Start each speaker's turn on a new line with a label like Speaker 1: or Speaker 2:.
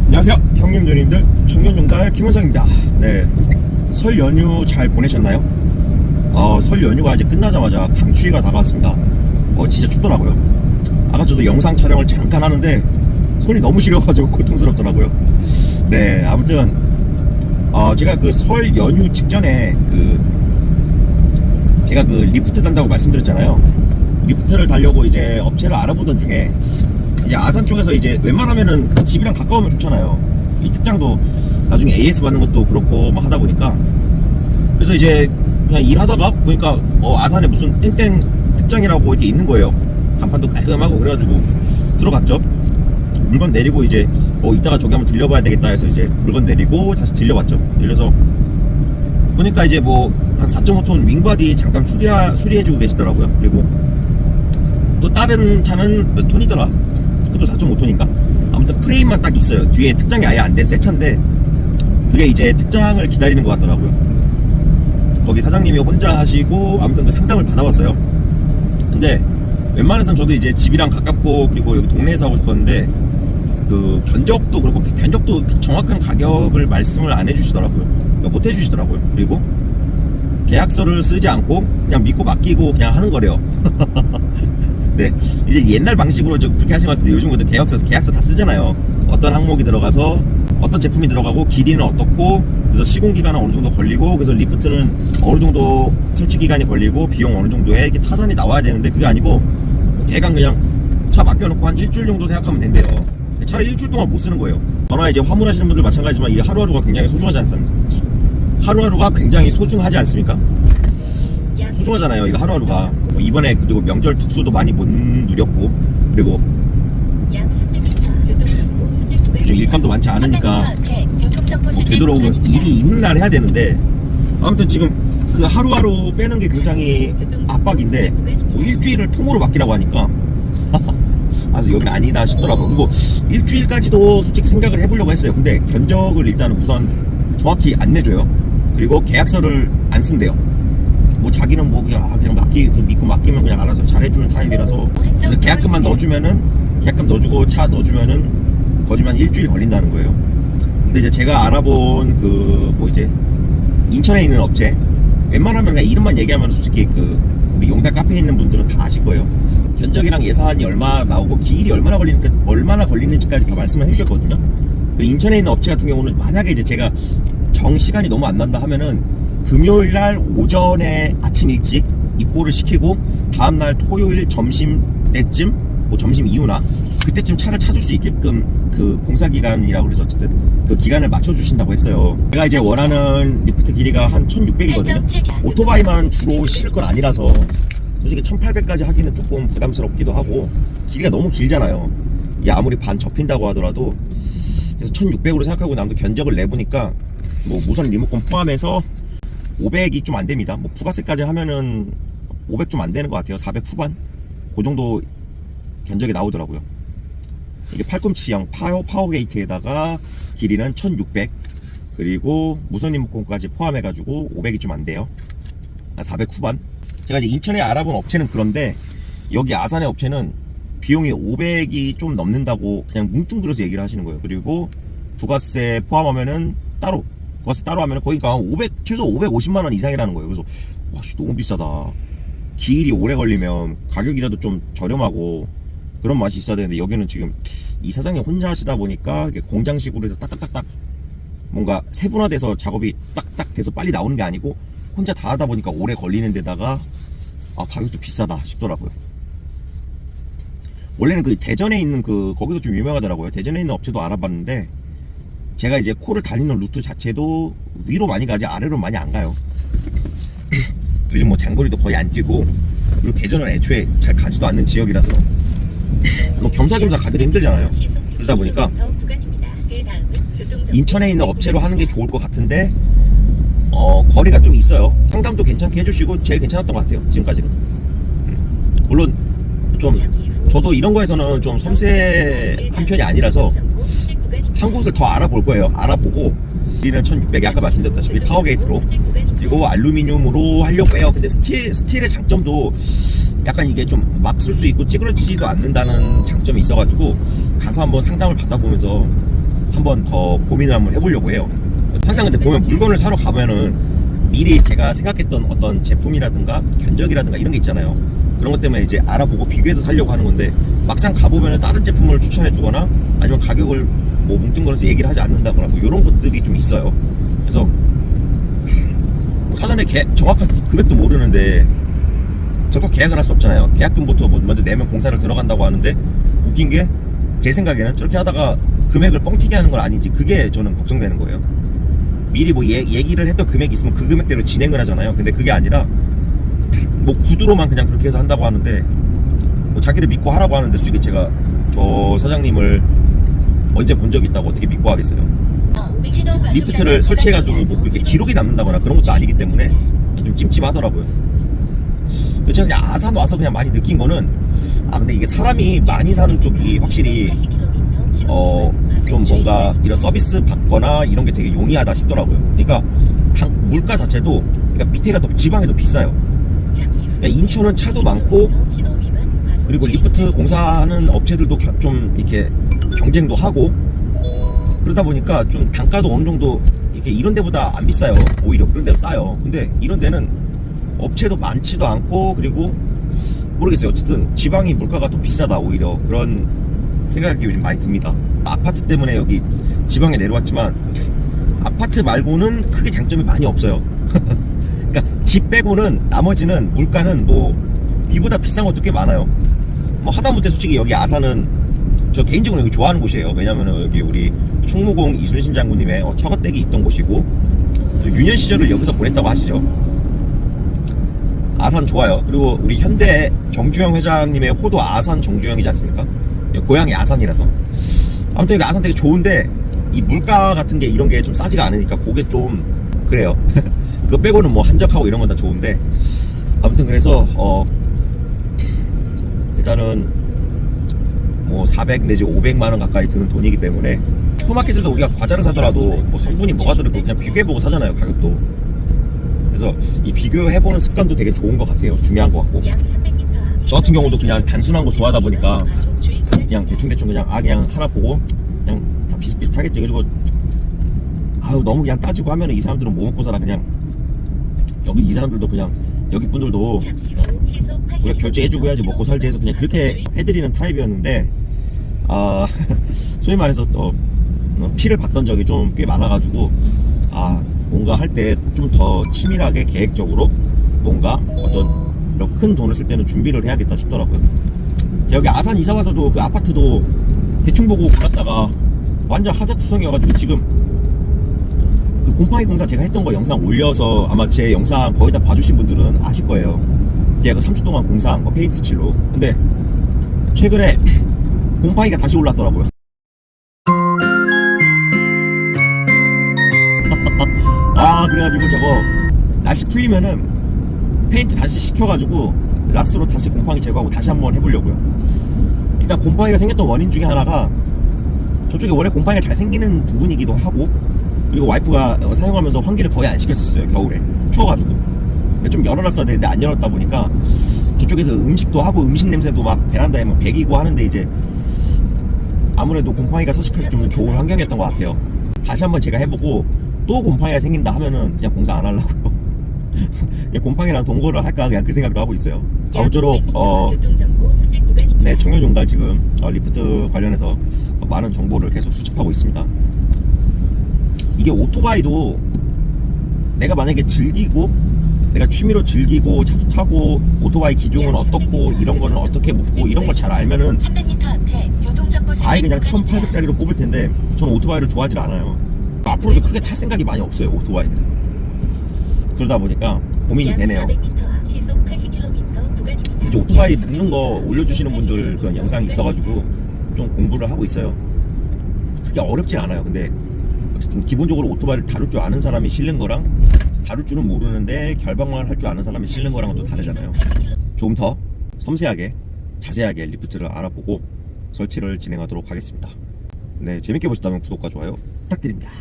Speaker 1: 안녕하세요, 형님 누님들, 청년용달 김원성입니다. 네, 설 연휴 잘 보내셨나요? 설 연휴가 이제 끝나자마자 강추위가 다가왔습니다. 진짜 춥더라고요. 아까 저도 영상 촬영을 잠깐 하는데 손이 너무 시려가지고 고통스럽더라고요. 네, 아무튼 제가 그 설 연휴 직전에 제가 리프트 단다고 말씀드렸잖아요. 리프트를 달려고 이제 업체를 알아보던 중에 이제 아산 쪽에서 이제 웬만하면은 집이랑 가까우면 좋잖아요. 이 특장도 나중에 AS 받는 것도 그렇고 막 하다 보니까, 그래서 이제 그냥 일하다가 보니까 아산에 무슨 땡땡 특장이라고 이렇게 있는 거예요. 간판도 깔끔하고. 그래가지고 들어갔죠. 물건 내리고 이제 이따가 저기 한번 들려봐야 되겠다 해서 이제 물건 내리고 다시 들려봤죠. 들려서 보니까 이제 한 4.5톤 윙바디 잠깐 수리해주고 계시더라고요. 그리고 또 다른 차는 몇 톤이더라? 그것도 4.5톤인가? 아무튼 프레임만 딱 있어요. 뒤에 특장이 아예 안 된 새 차인데 그게 이제 특장을 기다리는 것 같더라고요. 거기 사장님이 혼자 하시고 아무튼 그 상담을 받아봤어요. 근데 웬만해서는 저도 이제 집이랑 가깝고 그리고 여기 동네에서 하고 싶었는데 그 견적도 그렇고 견적도 정확한 가격을 말씀을 안 해주시더라고요. 그러니까 못 해주시더라고요. 그리고 계약서를 쓰지 않고 그냥 믿고 맡기고 그냥 하는 거래요. 네, 이제 옛날 방식으로 좀 그렇게 하신 것 같은데 요즘 것도 계약서 다 쓰잖아요. 어떤 항목이 들어가서 어떤 제품이 들어가고 길이는 어떻고 그래서 시공기간은 어느 정도 걸리고 그래서 리프트는 어느 정도 설치 기간이 걸리고 비용 어느 정도에 이렇게 타산이 나와야 되는데 그게 아니고 대강 그냥 차 맡겨놓고 한 일주일 정도 생각하면 된대요. 차를 일주일 동안 못 쓰는 거예요. 저나 이제 화물하시는 분들 마찬가지지만 이 하루하루가 굉장히 소중하지 않습니까? 하루하루가 굉장히 소중하지 않습니까? 소중하잖아요. 이거 하루하루가. 이번에 그리고 명절 특수도 많이 못 누렸고 그리고 요즘 일감도 많지 않으니까 되도록이면 일이 있는 날 해야 되는데 아무튼 지금 그 하루하루 빼는 게 굉장히 압박인데 일주일을 통으로 맡기라고 하니까 아주 여긴 아니다 싶더라고요. 그리고 일주일까지도 솔직히 생각을 해보려고 했어요. 근데 견적을 일단은 우선 정확히 안 내줘요. 그리고 계약서를 안 쓴대요. 자기는 그냥 믿고 맡기면 그냥 알아서 잘해주는 타입이라서 그래서 계약금만 넣어주면은 계약금 넣어주고 차 넣어주면은 거짓말 일주일 걸린다는 거예요. 근데 이제 제가 알아본 이제 인천에 있는 업체 웬만하면 그냥 이름만 얘기하면 솔직히 우리 용달 카페에 있는 분들은 다 아실 거예요. 견적이랑 예산이 얼마 나오고 기일이 얼마나 걸리는지까지 다 말씀을 해주셨거든요. 인천에 있는 업체 같은 경우는 만약에 이제 제가 시간이 너무 안 난다 하면은 금요일날 오전에 아침 일찍 입고를 시키고 다음날 토요일 점심 때쯤 점심 이후나 그때쯤 차를 찾을 수 있게끔 그 공사기간이라고 그러죠. 어쨌든 그 기간을 맞춰주신다고 했어요. 제가 이제 원하는 리프트 길이가 한 1600이거든요 오토바이만 주로 실 건 아니라서 솔직히 1800까지 하기는 조금 부담스럽기도 하고 길이가 너무 길잖아요. 이게 아무리 반 접힌다고 하더라도. 그래서 1600으로 생각하고 남도 견적을 내보니까 무선 리모컨 포함해서 500이 좀 안 됩니다. 부가세까지 하면은 500 좀 안 되는 것 같아요. 400 후반? 그 정도 견적이 나오더라고요. 이게 팔꿈치형 파워 게이트에다가 길이는 1600 그리고 무선 리모컨까지 포함해가지고 500이 좀 안 돼요. 400 후반. 제가 이제 인천에 알아본 업체는 그런데 여기 아산의 업체는 비용이 500이 좀 넘는다고 그냥 뭉뚱그려서 얘기를 하시는 거예요. 그리고 부가세 포함하면은 부가세 따로 하면 거의 최소 550만원 이상이라는 거예요. 그래서 너무 비싸다. 기일이 오래 걸리면 가격이라도 좀 저렴하고 그런 맛이 있어야 되는데 여기는 지금 이 사장님 혼자 하시다 보니까 공장식으로 해서 딱딱딱딱 뭔가 세분화돼서 작업이 딱딱 돼서 빨리 나오는 게 아니고 혼자 다 하다 보니까 오래 걸리는 데다가 가격도 비싸다 싶더라고요. 원래는 대전에 있는 거기도 좀 유명하더라고요. 대전에 있는 업체도 알아봤는데 제가 이제 코를 다니는 루트 자체도 위로 많이 가지 아래로 많이 안 가요. 요즘 장거리도 거의 안 뛰고 그리고 대전은 애초에 잘 가지도 않는 지역이라서 겸사겸사 가기도 힘들잖아요. 그러다 보니까 인천에 있는 업체로 하는 게 좋을 것 같은데 거리가 좀 있어요. 상담도 괜찮게 해주시고 제일 괜찮았던 것 같아요. 지금까지는. 물론 좀 저도 이런 거에서는 좀 섬세한 편이 아니라서 한 곳을 더 알아볼 거예요. 알아보고 길이는 1600이 아까 말씀드렸다시피 파워게이트로 그리고 알루미늄으로 하려고 해요. 근데 스틸의 장점도 약간 이게 좀 막 쓸 수 있고 찌그러지지도 않는다는 장점이 있어가지고 가서 한번 상담을 받아보면서 한번 더 고민을 한번 해보려고 해요. 항상 근데 보면 물건을 사러 가면은 미리 제가 생각했던 어떤 제품이라든가 견적이라든가 이런 게 있잖아요. 그런 것 때문에 이제 알아보고 비교해서 사려고 하는 건데 막상 가보면은 다른 제품을 추천해 주거나 아니면 가격을 뭐 뭉뚱그려서 얘기를 하지 않는다거나 뭐 이런 것들이 좀 있어요. 그래서 사전에 정확한 금액도 모르는데 결국 계약을 할 수 없잖아요. 계약금부터 먼저 내면 공사를 들어간다고 하는데 웃긴 게 제 생각에는 저렇게 하다가 금액을 뻥튀기 하는 건 아닌지 그게 저는 걱정되는 거예요. 미리 뭐 얘기를 했던 금액이 있으면 그 금액대로 진행을 하잖아요. 근데 그게 아니라 뭐 구두로만 그냥 그렇게 해서 한다고 하는데 뭐 자기를 믿고 하라고 하는데 솔직히 제가 저 사장님을 언제 본 적이 있다고 어떻게 믿고 하겠어요. 리프트를 설치해가지고 뭐 그렇게 기록이 남는다거나 그런 것도 아니기 때문에 좀 찜찜하더라고요. 제가 그냥 아산 와서 그냥 많이 느낀 거는 근데 이게 사람이 많이 사는 쪽이 확실히 좀 뭔가 이런 서비스 받거나 이런 게 되게 용이하다 싶더라고요. 그러니까 물가 자체도 그러니까 밑에가 더 지방이 더 비싸요. 그러니까 인천은 차도 많고 그리고 리프트 공사하는 업체들도 좀 이렇게 경쟁도 하고 그러다 보니까 좀 단가도 어느 정도 이렇게 이런 데보다 안 비싸요. 오히려 그런 데도 싸요. 근데 이런 데는 업체도 많지도 않고 그리고 모르겠어요. 어쨌든 지방이 물가가 더 비싸다 오히려 그런 생각이 요즘 많이 듭니다. 아파트 때문에 여기 지방에 내려왔지만 아파트 말고는 크게 장점이 많이 없어요. 그러니까 집 빼고는 나머지는 물가는 뭐 이보다 비싼 것도 꽤 많아요. 뭐 하다못해 솔직히 여기 아산은 저 개인적으로 여기 좋아하는 곳이에요. 왜냐면은 여기 우리 충무공 이순신 장군님의 처갓댁이 있던 곳이고 유년 시절을 여기서 보냈다고 하시죠. 아산 좋아요. 그리고 우리 현대 정주영 회장님의 호도 아산 정주영이지 않습니까? 고향이 아산이라서 아무튼 아산 되게 좋은데 이 물가 같은 게 이런 게 좀 싸지가 않으니까 그게 좀 그래요. 그거 빼고는 뭐 한적하고 이런 건 다 좋은데 아무튼 그래서 일단은 뭐 400 내지 500만원 가까이 드는 돈이기 때문에 슈퍼마켓에서 우리가 과자를 사더라도 뭐 성분이 뭐가 들어있고 그냥 비교해보고 사잖아요. 가격도. 그래서 이 비교해보는 습관도 되게 좋은 것 같아요. 중요한 것 같고 저 같은 경우도 그냥 단순한 거 좋아하다 보니까 그냥 대충 그냥 그냥 하나 보고 그냥 다 비슷비슷하겠지. 그리고 너무 그냥 따지고 하면은 이 사람들은 뭐 먹고 살아. 그냥 여기 이 사람들도 그냥 여기 분들도 우리가 결제해주고 해야지 먹고 살지 해서 그냥 그렇게 해드리는 타입이었는데 소위 말해서 피를 봤던 적이 좀 꽤 많아가지고 뭔가 할 때 좀 더 치밀하게 계획적으로 뭔가 어떤 이런 큰 돈을 쓸 때는 준비를 해야겠다 싶더라고요. 제가 여기 아산 이사 와서도 그 아파트도 대충 보고 골랐다가 완전 하자투성이어가지고 지금 그 곰팡이 공사 제가 했던 거 영상 올려서 아마 제 영상 거의 다 봐주신 분들은 아실 거예요. 제가 그 3주 동안 공사한 거 페인트 칠로. 근데 최근에 곰팡이가 다시 올랐더라고요. 그래가지고 저거 날씨 풀리면은 페인트 다시 시켜가지고 락스로 다시 곰팡이 제거하고 다시 한번 해보려고요. 일단 곰팡이가 생겼던 원인 중에 하나가 저쪽에 원래 곰팡이가 잘 생기는 부분이기도 하고 그리고 와이프가 사용하면서 환기를 거의 안 시켰었어요. 겨울에 추워가지고 좀 열어놨어야 되는데 안 열었다 보니까 저쪽에서 음식도 하고 음식 냄새도 막 베란다에 막 배기고 하는데 이제 아무래도 곰팡이가 서식하기 좀 좋은 환경이었던 것 같아요. 다시 한번 제가 해보고 또 곰팡이가 생긴다 하면은 그냥 공사 안 하려고요. 그냥 곰팡이랑 동거를 할까 그냥 그 생각도 하고 있어요. 아무쪼록 네, 청년용달 지금 리프트 관련해서 많은 정보를 계속 수집하고 있습니다. 이게 오토바이도 내가 만약에 내가 취미로 즐기고 자주 타고 오토바이 기종은 어떻고 이런 거는 어떻게 묶고 이런 걸 잘 알면은 아예 그냥 1800짜리로 뽑을 텐데 저는 오토바이를 좋아하지 않아요. 앞으로도 크게 탈 생각이 많이 없어요. 오토바이는. 그러다 보니까 고민이 되네요. 이제 오토바이 묶는 거 올려주시는 분들 그런 영상이 있어가지고 좀 공부를 하고 있어요. 그게 어렵진 않아요. 근데 어쨌든 기본적으로 오토바이를 다룰 줄 아는 사람이 실는 거랑 다룰 줄은 모르는데 결방만 할 줄 아는 사람이 실는 거랑은 또 다르잖아요. 조금 더 섬세하게 자세하게 리프트를 알아보고 설치를 진행하도록 하겠습니다. 네, 재밌게 보셨다면 구독과 좋아요 부탁드립니다.